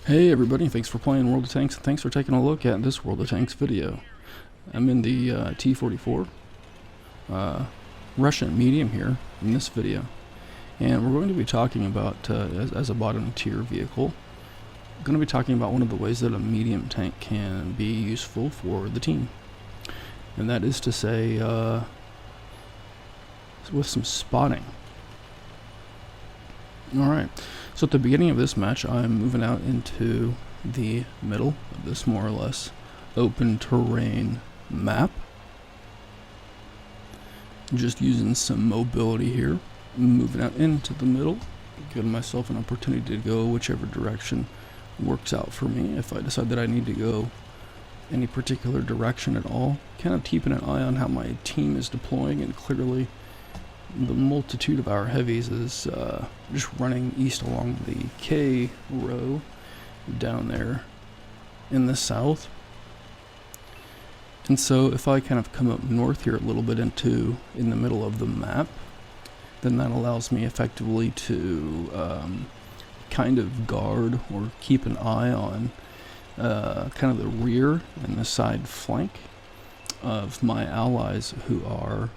Hey everybody, thanks for playing World of Tanks, and thanks for taking a look at this World of Tanks video. I'm in the T-44 Russian medium here in this video, and we're going to be talking about, as a bottom tier vehicle, going to be talking about one of the ways that a medium tank can be useful for the team. And that is to say, with some spotting. Alright, so at the beginning of this match, I'm moving out into the middle of this more or less open terrain map. Just using some mobility here, moving out into the middle, giving myself an opportunity to go whichever direction works out for me. If I decide that I need to go any particular direction at all, kind of keeping an eye on how my team is deploying, and clearly the multitude of our heavies is just running east along the K row down there in the south. And so if I kind of come up north here a little bit in the middle of the map, then that allows me effectively to kind of guard or keep an eye on kind of the rear and the side flank of my allies, who are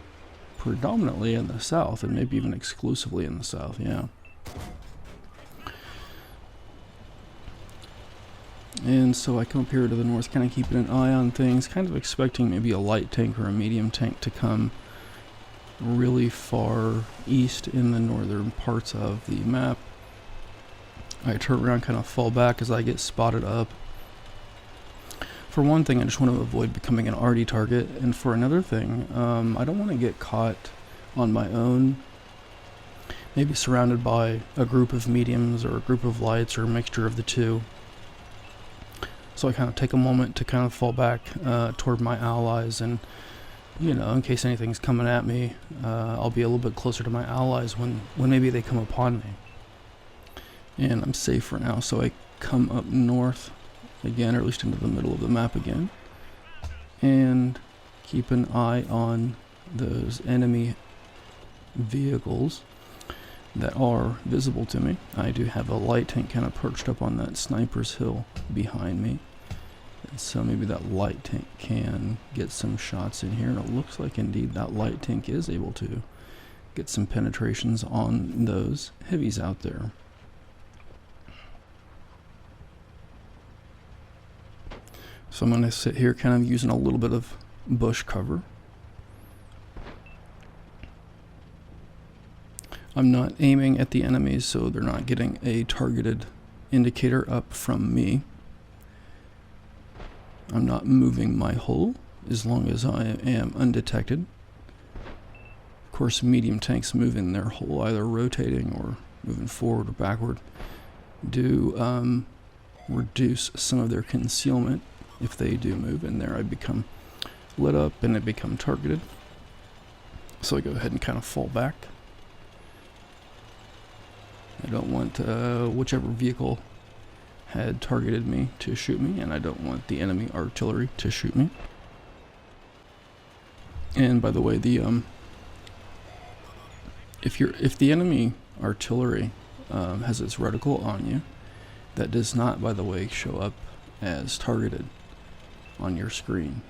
predominantly in the south, and maybe even exclusively in the south, yeah. And so I come up here to the north, kind of keeping an eye on things, kind of expecting maybe a light tank or a medium tank to come really far east in the northern parts of the map. I turn around, kind of fall back as I get spotted up. For one thing, I just want to avoid becoming an arty target, and for another thing, I don't want to get caught on my own, maybe surrounded by a group of mediums or a group of lights or a mixture of the two. So I kind of take a moment to kind of fall back toward my allies, and you know, in case anything's coming at me, I'll be a little bit closer to my allies when maybe they come upon me. And I'm safe for now, so I come up north again, or at least into the middle of the map again, and keep an eye on those enemy vehicles that are visible to me. I do have a light tank kind of perched up on that sniper's hill behind me, and so maybe that light tank can get some shots in here, and it looks like indeed that light tank is able to get some penetrations on those heavies out there. So I'm going to sit here kind of using a little bit of bush cover. I'm not aiming at the enemies, so they're not getting a targeted indicator up from me. I'm not moving my hull as long as I am undetected. Of course, medium tanks moving their hull, either rotating or moving forward or backward, do reduce some of their concealment if they do move, and there I become lit up and I become targeted. So I go ahead and kind of fall back. I don't want whichever vehicle had targeted me to shoot me, and I don't want the enemy artillery to shoot me. And by the way, the if the enemy artillery has its reticle on you, that does not, by the way, show up as targeted on your screen.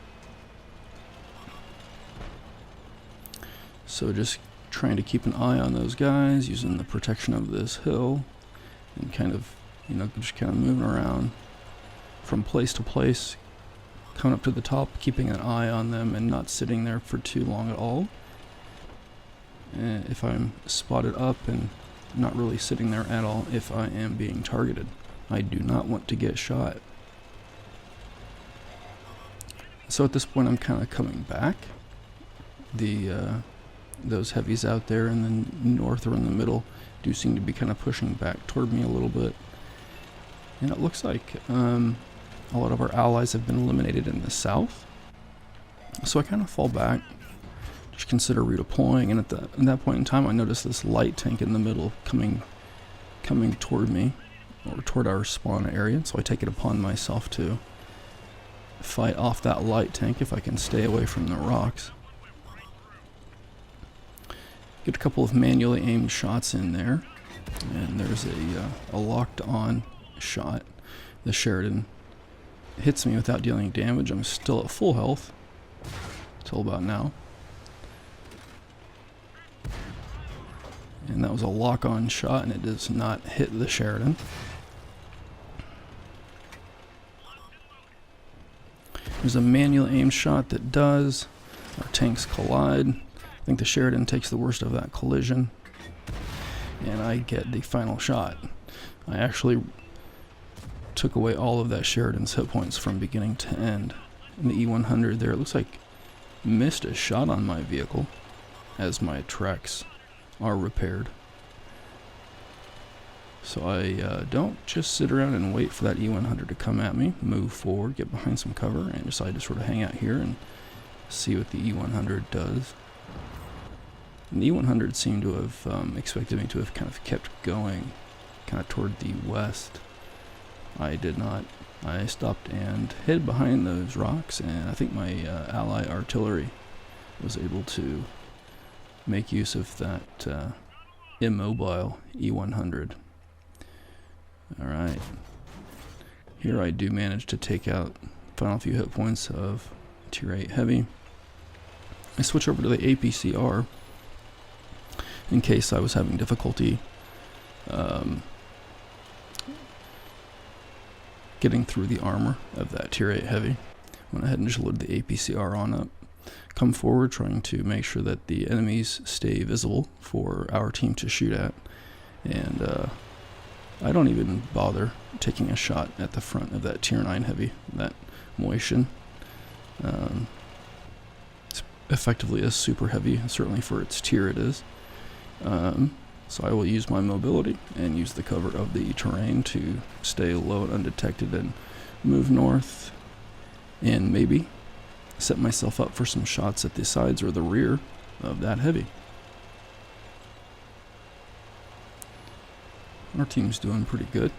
So just trying to keep an eye on those guys, using the protection of this hill, and kind of, you know, just kind of moving around from place to place, coming up to the top, keeping an eye on them and not sitting there for too long at all. And if I'm spotted up and not really sitting there at all, if I am being targeted, I do not want to get shot. So at this point, I'm kind of coming back. Those heavies out there in the north or in the middle do seem to be kind of pushing back toward me a little bit. And it looks like a lot of our allies have been eliminated in the south. So I kind of fall back, just consider redeploying, and at that point in time, I notice this light tank in the middle coming toward me, or toward our spawn area. So I take it upon myself to fight off that light tank if I can stay away from the rocks. Get a couple of manually aimed shots in there, and there's a locked on shot the Sheridan hits me without dealing damage. I'm still at full health till about now. And that was a lock-on shot, and it does not hit the Sheridan. There's a manual aim shot that does. Our tanks collide. I think the Sheridan takes the worst of that collision, and I get the final shot. I actually took away all of that Sheridan's hit points from beginning to end. And the E-100 there, it looks like missed a shot on my vehicle as my tracks are repaired. So I don't just sit around and wait for that E-100 to come at me, move forward, get behind some cover, and decide to sort of hang out here and see what the E-100 does. And the E-100 seemed to have expected me to have kind of kept going kind of toward the west. I did not. I stopped and hid behind those rocks, and I think my ally artillery was able to make use of that immobile E-100. Alright. Here I do manage to take out the final few hit points of Tier 8 Heavy. I switch over to the APCR in case I was having difficulty getting through the armor of that Tier 8 Heavy. Went ahead and just loaded the APCR on up. Come forward, trying to make sure that the enemies stay visible for our team to shoot at. And I don't even bother taking a shot at the front of that Tier 9 Heavy, that Moitian. It's effectively a super heavy, certainly for its tier it is. So I will use my mobility and use the cover of the terrain to stay low and undetected and move north, and maybe set myself up for some shots at the sides or the rear of that Heavy. Our team's doing pretty good.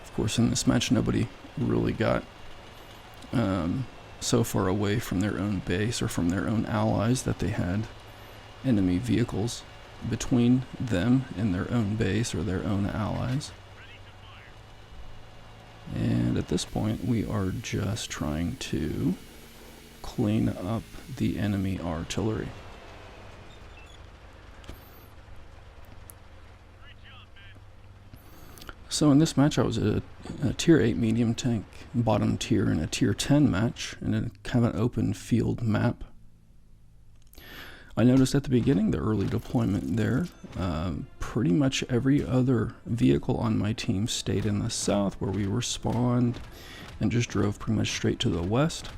Of course, in this match, nobody really got so far away from their own base or from their own allies that they had enemy vehicles between them and their own base or their own allies. And at this point, we are just trying to clean up the enemy artillery. So in this match, I was a Tier 8 medium tank, bottom tier, in a Tier 10 match, in a kind of an open field map. I noticed at the beginning, the early deployment there, pretty much every other vehicle on my team stayed in the south where we were spawned and just drove pretty much straight to the west.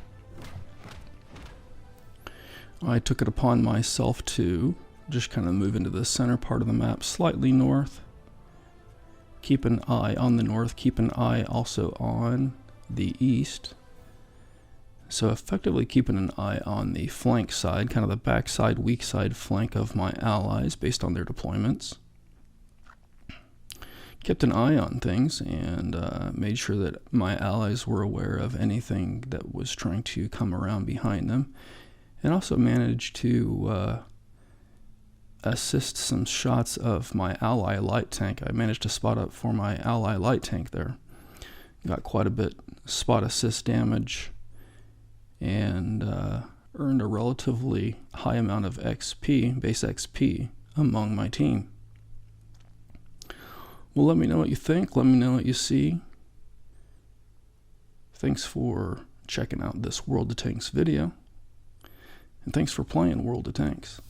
I took it upon myself to just kind of move into the center part of the map, slightly north. Keep an eye on the north, keep an eye also on the east. So effectively keeping an eye on the flank side, kind of the backside, weak side flank of my allies based on their deployments. Kept an eye on things and made sure that my allies were aware of anything that was trying to come around behind them. And also managed to assist some shots of my ally light tank. I managed to spot up for my ally light tank there. Got quite a bit spot assist damage and earned a relatively high amount of XP, base XP, among my team. Well, let me know what you think. Let me know what you see. Thanks for checking out this World of Tanks video. And thanks for playing World of Tanks.